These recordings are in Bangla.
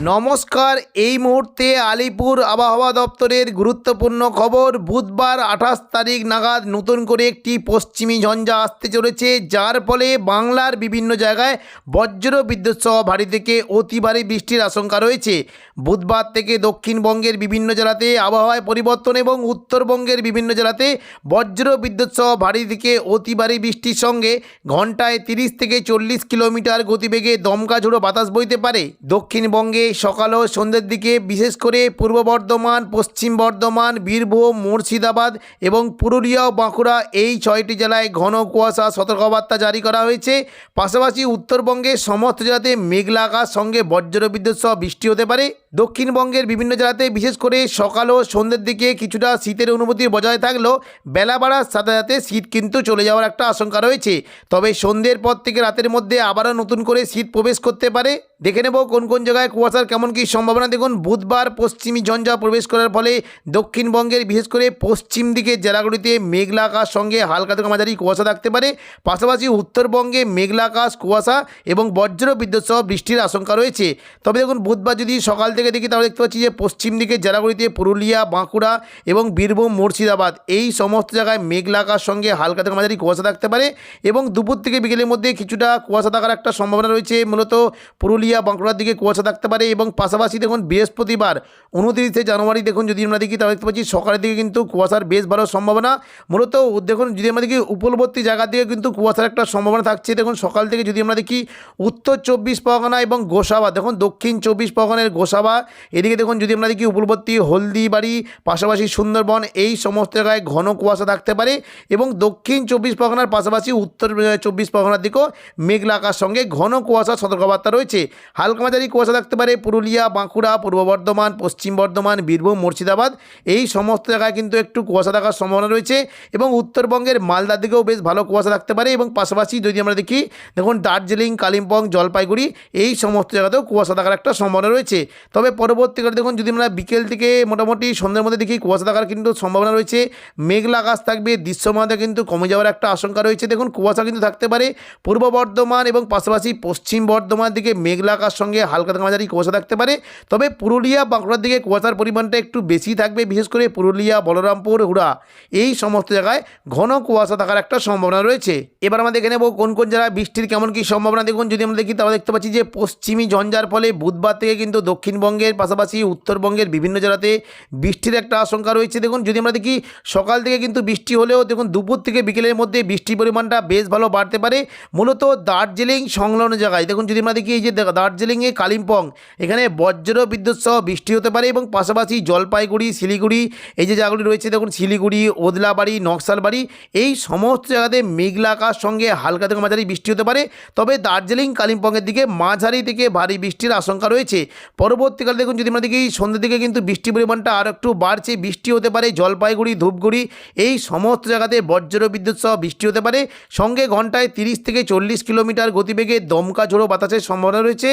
নমস্কার। এই মুহূর্তে আলিপুর আবহাওয়া দপ্তরের গুরুত্বপূর্ণ খবর। বুধবার 28 তারিখ নাগাদ নতুন করে একটি পশ্চিমী ঝঞ্ঝা আসতে চলেছে, যার ফলে বাংলার বিভিন্ন জায়গায় বজ্র বিদ্যুৎ সহ ভারী থেকে অতি ভারী বৃষ্টির আশঙ্কা রয়েছে। বুধবার থেকে দক্ষিণবঙ্গের বিভিন্ন জেলাতে আবহাওয়ায় পরিবর্তন এবং উত্তরবঙ্গের বিভিন্ন জেলাতে বজ্র বিদ্যুৎ সহ ভারী থেকে অতি ভারী বৃষ্টির সঙ্গে ঘন্টায় 30 থেকে 40 কিলোমিটার গতিবেগে দমকা ঝোড়ো বাতাস বইতে পারে। দক্ষিণবঙ্গে সকাল ও সন্ধ্যের দিকে বিশেষ করে পূর্ব বর্ধমান, পশ্চিম বর্ধমান, বীরভূম, মুর্শিদাবাদ এবং পুরুলিয়া ও বাঁকুড়া এই 6টি জেলায় ঘন কুয়াশা সতর্কবার্তা জারি করা হয়েছে। পাশাপাশি উত্তরবঙ্গের সমস্ত জেলাতে মেঘলা আকাশ সঙ্গে বজ্রবিদ্যুৎ সহ বৃষ্টি হতে পারে। দক্ষিণবঙ্গের বিভিন্ন জেলাতে বিশেষ করে সকাল ও সন্ধ্যের দিকে কিছুটা শীতের অনুভূতি বজায় থাকলেও বেলা বাড়ার সাথে সাথে শীত কিন্তু চলে যাওয়ার একটা আশঙ্কা রয়েছে। তবে সন্ধ্যের পর থেকে রাতের মধ্যে আবারও নতুন করে শীত প্রবেশ করতে পারে। দেখে নেব কোন কোন জায়গায় কুয়াশার কেমন কী সম্ভাবনা। দেখুন, বুধবার পশ্চিমী ঝঞ্ঝা প্রবেশ করার ফলে দক্ষিণবঙ্গের বিশেষ করে পশ্চিম দিকের জেলাগুলিতে মেঘলা আকাশ সঙ্গে হালকা থেকে মাঝারি কুয়াশা থাকতে পারে। পাশাপাশি উত্তরবঙ্গে মেঘলা আকাশ, কুয়াশা এবং বজ্র বিদ্যুৎ সহ বৃষ্টির আশঙ্কা রয়েছে। তবে দেখুন, বুধবার যদি সকাল থেকে দেখি তাহলে দেখতে পাচ্ছি যে পশ্চিম দিকের জেলাগুলিতে পুরুলিয়া, বাঁকুড়া এবং বীরভূম, মুর্শিদাবাদ এই সমস্ত জায়গায় মেঘলা আকাশ সঙ্গে হালকা থেকে মাঝারি কুয়াশা থাকতে পারে এবং দুপুর থেকে বিকেলের মধ্যে কিছুটা কুয়াশা থাকার একটা সম্ভাবনা রয়েছে। মূলত পুরুলিয়া, বাঁকুড়ার দিকে কুয়াশা থাকতে পারে এবং পাশাপাশি দেখুন বৃহস্পতিবার 29শে জানুয়ারি দেখুন যদি আমরা দেখি তাহলে দেখতে পাচ্ছি সকালের দিকে কিন্তু কুয়াশার বেশ ভালো সম্ভাবনা। মূলত দেখুন যদি আমরা দেখি উপকূলবর্তী জায়গা থেকে কিন্তু কুয়াশার একটা সম্ভাবনা থাকছে। দেখুন সকাল থেকে যদি আমরা দেখি উত্তর 24 পরগনা এবং গোসাবা, দেখুন দক্ষিণ 24 পরগনার গোসাবা এদিকে দেখুন যদি আমরা দেখি উপকূলবর্তী হলদিবাড়ি, পাশাপাশি সুন্দরবন এই সমস্ত জায়গায় ঘন কুয়াশা থাকতে পারে এবং দক্ষিণ 24 পরগনার পাশাপাশি উত্তর 24 পরগনার দিকেও মেঘলা আকাশ সঙ্গে ঘন কুয়াশা সতর্কবার্তা রয়েছে। হালকা মাঝারি কুয়াশা থাকতে পারে পুরুলিয়া, বাঁকুড়া, পূর্ব বর্ধমান, পশ্চিম বর্ধমান, বীরভূম, মুর্শিদাবাদ এই সমস্ত জায়গায় কিন্তু একটু কুয়াশা থাকার সম্ভাবনা রয়েছে এবং উত্তরবঙ্গের মালদার দিকেও বেশ ভালো কুয়াশা থাকতে পারে এবং পাশাপাশি যদি আমরা দেখি দেখুন দার্জিলিং, কালিম্পং, জলপাইগুড়ি এই সমস্ত জায়গাতেও কুয়াশা থাকার একটা সম্ভাবনা রয়েছে। তবে পরবর্তীকালে দেখুন যদি আমরা বিকেল থেকে মোটামুটি সন্ধ্যের মধ্যে দেখি কুয়াশা থাকার কিন্তু সম্ভাবনা রয়েছে। মেঘলা আকাশ থাকবে, দৃশ্যমানতা কিন্তু কমে যাওয়ার একটা আশঙ্কা রয়েছে। দেখুন কুয়াশা কিন্তু থাকতে পারে পূর্ব বর্ধমান এবং পাশাপাশি পশ্চিম বর্ধমানের দিকে মেঘলা আকাশ সঙ্গে হালকা থেকে মাঝারি কুয়াশা থাকতে পারে। তবে পুরুলিয়া, বাঁকুড়ার দিকে কুয়াশার পরিমাণটা একটু বেশি থাকবে, বিশেষ করে পুরুলিয়া, বলরামপুর, হুড়া এই সমস্ত জায়গায় ঘন কুয়াশা থাকার একটা সম্ভাবনা রয়েছে। এবার আমরা দেখে নেব কোন কোন জায়গায় বৃষ্টির কেমন কী সম্ভাবনা। দেখুন যদি আমরা দেখি তাহলে দেখতে পাচ্ছি যে পশ্চিমী ঝঞ্ঝার ফলে বুধবার থেকে কিন্তু দক্ষিণবঙ্গের পাশাপাশি উত্তরবঙ্গের বিভিন্ন জেলাতে বৃষ্টির একটা আশঙ্কা রয়েছে। দেখুন যদি আমরা দেখি সকাল থেকে কিন্তু বৃষ্টি হলেও দেখুন দুপুর থেকে বিকেলের মধ্যে বৃষ্টির পরিমাণটা বেশ ভালো বাড়তে পারে। মূলত দার্জিলিং সংলগ্ন জায়গায় দেখুন যদি আমরা দেখি এই যে দার্জিলিংয়ে, কালিম্পং এখানে বজ্র বিদ্যুৎ সহ বৃষ্টি হতে পারে এবং পাশাপাশি জলপাইগুড়ি, শিলিগুড়ি এই যে জায়গাগুলি রয়েছে দেখুন শিলিগুড়ি, ওদলাবাড়ি, নকশালবাড়ি এই সমস্ত জায়গাতে মেঘলা আকাশ সঙ্গে হালকা থেকে মাঝারি বৃষ্টি হতে পারে। তবে দার্জিলিং, কালিম্পংয়ের দিকে মাঝারি থেকে ভারী বৃষ্টির আশঙ্কা রয়েছে। পরবর্তীকালে দেখুন যদি আমরা দেখি সন্ধ্যের দিকে কিন্তু বৃষ্টির পরিমাণটা আর একটু বাড়ছে, বৃষ্টি হতে পারে জলপাইগুড়ি, ধূপগুড়ি এই সমস্ত জায়গাতে বজ্র বিদ্যুৎ সহ বৃষ্টি হতে পারে। সঙ্গে ঘন্টায় 30 থেকে 40 কিলোমিটার গতিবেগে দমকা ঝোড়ো বাতাসের সম্ভাবনা রয়েছে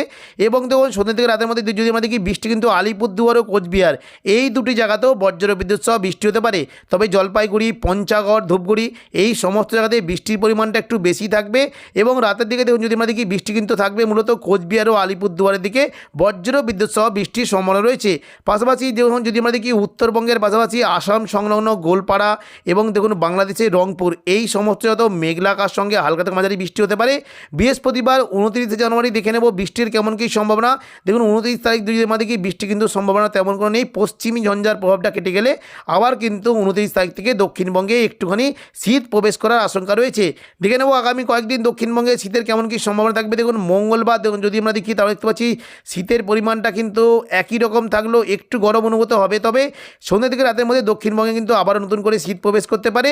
এবং দেখুন সন্ধ্যা থেকে রাতের মধ্যে যদি আমরা দেখি বৃষ্টি কিন্তু আলিপুরদুয়ার ও কোচবিহার এই দুটি জায়গাতেও বজ্র বিদ্যুৎ সহ বৃষ্টি হতে পারে। তবে জলপাইগুড়ি, পঞ্চাগড়, ধূপগুড়ি এই সমস্ত জায়গাতে বৃষ্টির পরিমাণটা একটু বেশি থাকবে এবং রাতের দিকে দেখুন যদি আমরা দেখি বৃষ্টি কিন্তু থাকবে মূলত কোচবিহার ও আলিপুরদুয়ারের দিকে বজ্র বিদ্যুৎ সহ বৃষ্টির সম্ভাবনা রয়েছে। পাশাপাশি দেখুন যদি আমরা দেখি উত্তরবঙ্গের পাশাপাশি আসাম সংলগ্ন গোলপাড়া এবং দেখুন বাংলাদেশের রংপুর এই সমস্ত জায়গাতেও মেঘলা আকাশ সঙ্গে হালকা থেকে মাঝারি বৃষ্টি হতে পারে। বৃহস্পতিবার 29শে জানুয়ারি দেখে নেব বৃষ্টির কেমন কী সম্ভাবনা। দেখুন 29 তারিখ যদি আমরা দেখি বৃষ্টি কিন্তু সম্ভাবনা তেমন কোনো নেই। পশ্চিমী ঝঞ্ঝার প্রভাবটা কেটে গেলে আবার কিন্তু 29 তারিখ থেকে দক্ষিণবঙ্গে একটুখানি শীত প্রবেশ করার আশঙ্কা রয়েছে। দেখে নেব আগামী কয়েকদিন দক্ষিণবঙ্গে শীতের কেমন কী সম্ভাবনা থাকবে। দেখুন মঙ্গলবার দেখুন যদি আমরা দেখি তাহলে দেখতে পাচ্ছি শীতের পরিমাণটা কিন্তু একই রকম থাকলেও একটু গরম অনুভূত হবে। তবে সন্ধ্যা থেকে রাতের মধ্যে দক্ষিণবঙ্গে কিন্তু আবারও নতুন করে শীত প্রবেশ করতে পারে।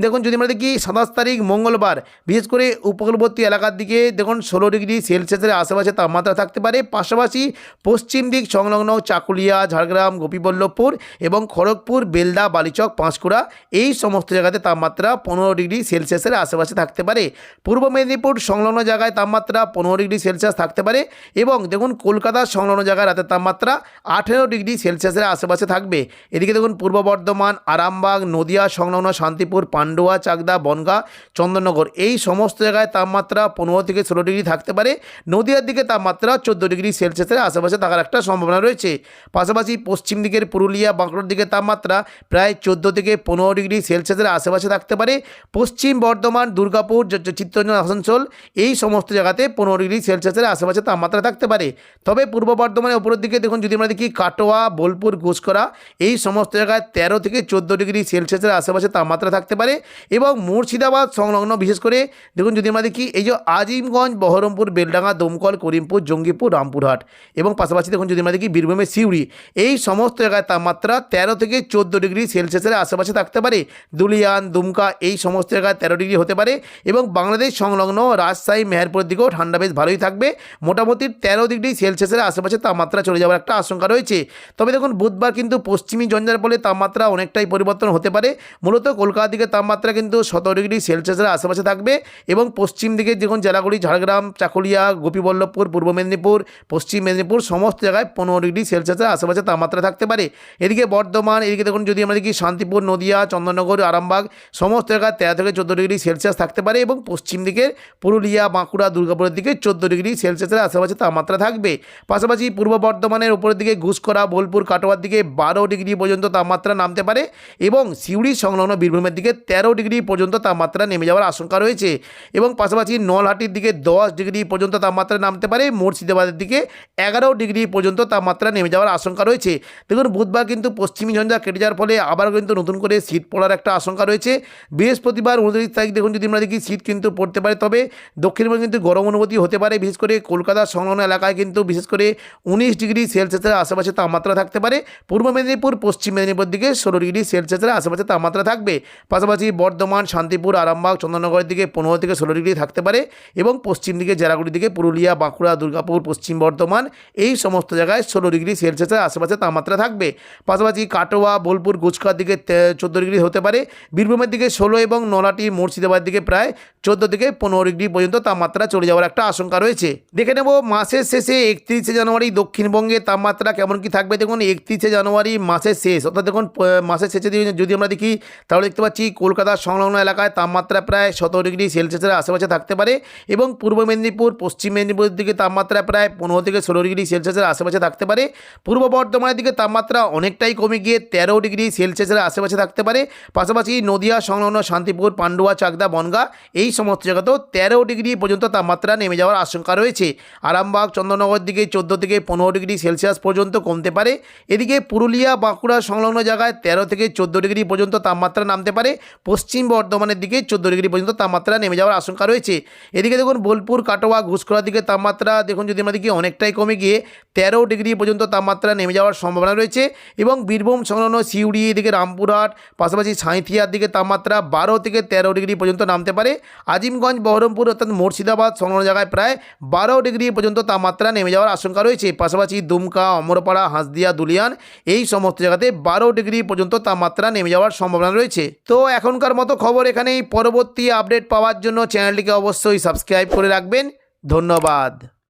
দেখুন যদি আমরা দেখি 27 তারিখ মঙ্গলবার বিশেষ করে উপকূলবর্তী এলাকার দিকে দেখুন 16 ডিগ্রি সেলসিয়াসের আশেপাশে তাপমাত্রা থাকতে পারে। পাশাপাশি পশ্চিম দিক সংলগ্ন চাকুলিয়া, ঝাড়গ্রাম, গোপীবল্লভপুর এবং খড়গপুর, বেলদা, বালিচক, পাঁশকুড়া এই সমস্ত জায়গাতে তাপমাত্রা 15 ডিগ্রি সেলসিয়াসের আশেপাশে থাকতে পারে। পূর্ব মেদিনীপুর সংলগ্ন জায়গায় তাপমাত্রা 15 ডিগ্রি সেলসিয়াস থাকতে পারে এবং দেখুন কলকাতার সংলগ্ন জায়গায় রাতের রাতের তাপমাত্রা 18 ডিগ্রি সেলসিয়াসের আশেপাশে থাকবে। এদিকে দেখুন পূর্ব বর্ধমান, আরামবাগ, নদিয়া সংলগ্ন শান্তিপুর, পান্ডুয়া, চাকদা, বনগাঁ, চন্দননগর এই সমস্ত জায়গায় তাপমাত্রা 15 থেকে 16 ডিগ্রি থাকতে পারে। নদিয়ার দিকে তাপমাত্রা 14 ডিগ্রি সেলসিয়াসের আশেপাশে থাকার একটা সম্ভাবনা রয়েছে। পাশাপাশি পশ্চিম দিকের পুরুলিয়া, বাঁকুড়ার দিকে তাপমাত্রা প্রায় 14 থেকে 15 ডিগ্রি সেলসিয়াসের আশেপাশে থাকতে পারে। পশ্চিম বর্ধমান, দুর্গাপুর, চিত্তরঞ্জন, আসানসোল এই সমস্ত জায়গাতে 15 ডিগ্রি সেলসিয়াসের আশেপাশে তাপমাত্রা থাকতে পারে। তবে পূর্ব বর্ধমানের উপরের দিকে দেখুন যদি আমরা দেখি কাটোয়া, বোলপুর, ঘুষকরা এই সমস্ত জায়গায় 13 থেকে 14 ডিগ্রি সেলসিয়াসের আশেপাশে তাপমাত্রা থাকতে পারে। এবং মুর্শিদাবাদ সংলগ্ন বিশেষ করে দেখুন যদি আমরা দেখি এই যে আজিমগঞ্জ, বহরমপুর, বেলডাঙ্গা, দমকল, করিমপুর, জঙ্গিপুর, রামপুরহাট এবং পাশাপাশি দেখুন যদি আমরা দেখি বীরভূমের সিউড়ি এই সমস্ত জায়গায় তাপমাত্রা 13 থেকে 14 ডিগ্রি সেলসিয়াসের আশেপাশে থাকতে পারে। দুলিয়ান, দুমকা এই সমস্ত জায়গায় 13 ডিগ্রি হতে পারে। এবং বাংলাদেশ সংলগ্ন রাজশাহী, মেহেরপুরের দিকেও ঠান্ডা বেশ ভালোই থাকবে। মোটামুটি 13 ডিগ্রি সেলসিয়াসের আশেপাশে তাপমাত্রা চলে যাওয়ার একটা আশঙ্কা রয়েছে। তবে দেখুন বুধবার কিন্তু পশ্চিমী ঝঞ্ঝার ফলে তাপমাত্রা অনেকটাই পরিবর্তন হতে পারে। মূলত কলকাতার দিকে তাপমাত্রা কিন্তু 17 ডিগ্রি সেলসিয়াসের আশেপাশে থাকবে এবং পশ্চিম দিকে দেখুন জেলাগুলি ঝাড়গ্রাম, চাকুলিয়া, গোপীবল্লভপুর, পূর্ব মেদিনীপুর, পশ্চিম মেদিনীপুর সমস্ত জায়গায় 15 ডিগ্রি সেলসিয়াসের আশেপাশে তাপমাত্রা থাকতে পারে। এদিকে বর্ধমান, এদিকে দেখুন যদি আমরা দেখি শান্তিপুর, নদিয়া, চন্দননগর, আরামবাগ সমস্ত জায়গায় 13 থেকে 14 ডিগ্রি সেলসিয়াস থাকতে পারে এবং পশ্চিম দিকের পুরুলিয়া, বাঁকুড়া, দুর্গাপুরের দিকে 14 ডিগ্রি সেলসিয়াসের আশেপাশে তাপমাত্রা থাকবে। পাশাপাশি পূর্ব বর্ধমানের উপরের দিকে ঘুষকরা, বোলপুর, কাটোয়ার দিকে 12 ডিগ্রি পর্যন্ত তাপমাত্রা নামতে পারে এবং সিউড়ি সংলগ্ন বীরভূমের দিকে 13 ডিগ্রি পর্যন্ত তাপমাত্রা নেমে যাওয়ার আশঙ্কা রয়েছে। এবং পাশাপাশি নলহাটির দিকে 10 ডিগ্রি পর্যন্ত তাপমাত্রা নামতে পারে। মুর্শিদাবাদের দিকে 11 ডিগ্রি পর্যন্ত তাপমাত্রা নেমে যাওয়ার আশঙ্কা রয়েছে। দেখুন বুধবার কিন্তু পশ্চিমী ঝঞ্ঝা কেটে যাওয়ার ফলে আবার কিন্তু নতুন করে শীত পড়ার একটা আশঙ্কা রয়েছে। বৃহস্পতিবার 29 তারিখ দেখুন যদি আমরা দেখি শীত কিন্তু পড়তে পারে। তবে দক্ষিণবঙ্গে কিন্তু গরম অনুভূতি হতে পারে। বিশেষ করে কলকাতা সংলগ্ন এলাকায় কিন্তু বিশেষ করে 19 ডিগ্রি সেলসিয়াসের আশেপাশে তাপমাত্রা থাকতে পারে। পূর্ব মেদিনীপুর, পশ্চিম মেদিনীপুর দিকে 16 ডিগ্রি সেলসিয়াসের আশেপাশে তাপমাত্রা থাকবে। পাশাপাশি বর্ধমান, শান্তিপুর, আরামবাগ, চন্দননগরের দিকে 15 থেকে 16 ডিগ্রি থাকতে পারে এবং পশ্চিম দিকে জেলাগুলির দিকে পুরুলিয়া, বাঁকুড়া, দুর্গাপুর, পশ্চিম বর্ধমান এই সমস্ত জায়গায় 16 ডিগ্রি সেলসিয়াসের আশেপাশে তাপমাত্রা থাকবে। পাশাপাশি কাটোয়া, বোলপুর, গুচকার দিকে 14 ডিগ্রি হতে পারে। বীরভূমের দিকে 16 এবং নলহাটি, মুর্শিদাবাদ দিকে প্রায় 14 থেকে 15 ডিগ্রি পর্যন্ত তাপমাত্রা চলে যাওয়ার একটা আশঙ্কা রয়েছে। দেখে নেব মাসের শেষে 31 জানুয়ারি দক্ষিণবঙ্গে তাপমাত্রা কেমন কি থাকবে। দেখুন 31 জানুয়ারি মাসের শেষ, অর্থাৎ দেখুন মাসের শেষে যদি আমরা দেখি তাহলে দেখতে পাচ্ছি কলকাতার সংলগ্ন এলাকায় তাপমাত্রা প্রায় 17 ডিগ্রি সেলসিয়াসের আশেপাশে থাকতে পারে এবং পূর্ব মেদিনীপুর, পশ্চিম মেদিনীপুরের দিকে তাপমাত্রা প্রায় 15 থেকে 16 ডিগ্রি সেলসিয়াসের আশেপাশে থাকতে পারে। পূর্ব বর্ধমানের দিকে তাপমাত্রা অনেকটাই কমে গিয়ে 13 ডিগ্রি সেলসিয়াসের আশেপাশে থাকতে পারে। পাশাপাশি নদিয়া সংলগ্ন শান্তিপুর, পান্ডুয়া, চাকদা, বনগাঁ এই সমস্ত জায়গাতেও 13 ডিগ্রি পর্যন্ত তাপমাত্রা নেমে যাওয়ার আশঙ্কা রয়েছে। আরামবাগ, চন্দননগর দিকে 14 থেকে 15 ডিগ্রি সেলসিয়াস পর্যন্ত কমতে পারে। এদিকে পুরুলিয়া, বাঁকুড়া সংলগ্ন জায়গায় 13 থেকে 14 ডিগ্রি পর্যন্ত তাপমাত্রা নামতে পারে। পশ্চিম বর্ধমানের দিকে 14 ডিগ্রি পর্যন্ত তাপমাত্রা নেমে যাওয়ার আশঙ্কা রয়েছে। এদিকে দেখুন বোলপুর, কাটোয়া, ঘুষকরার দিকে তাপমাত্রা দেখুন যদি আমরা দেখি অনেকটাই কমে গিয়ে 13 ডিগ্রি পর্যন্ত তাপমাত্রা নেমে যাওয়ার সম্ভাবনা রয়েছে এবং বীরভূম সংলগ্ন সিউড়ি, এদিকে রামপুরহাট, পাশাপাশি সাঁইথিয়ার দিকে তাপমাত্রা 12 থেকে 13 ডিগ্রি পর্যন্ত নামতে পারে। আজিমগঞ্জ, বহরমপুর অর্থাৎ মুর্শিদাবাদ সংলগ্ন জায়গায় প্রায় 12 ডিগ্রি পর্যন্ত তাপমাত্রা নেমে যাওয়ার আশঙ্কা রয়েছে। পাশাপাশি দুমকা, অমরপাড়া, হাঁসদিয়া, দুলিয়ান এই সমস্ত জায়গাতে 12 ডিগ্রি পর্যন্ত তাপমাত্রা নেমে যাওয়ার সম্ভাবনা রয়েছে। তো এখনকার মতো খবর এখানেই। পরবর্তী আপডেট পাওয়ার জন্য চ্যানেলটিকে অবশ্যই সাবস্ক্রাইব করে রাখবেন। ধন্যবাদ।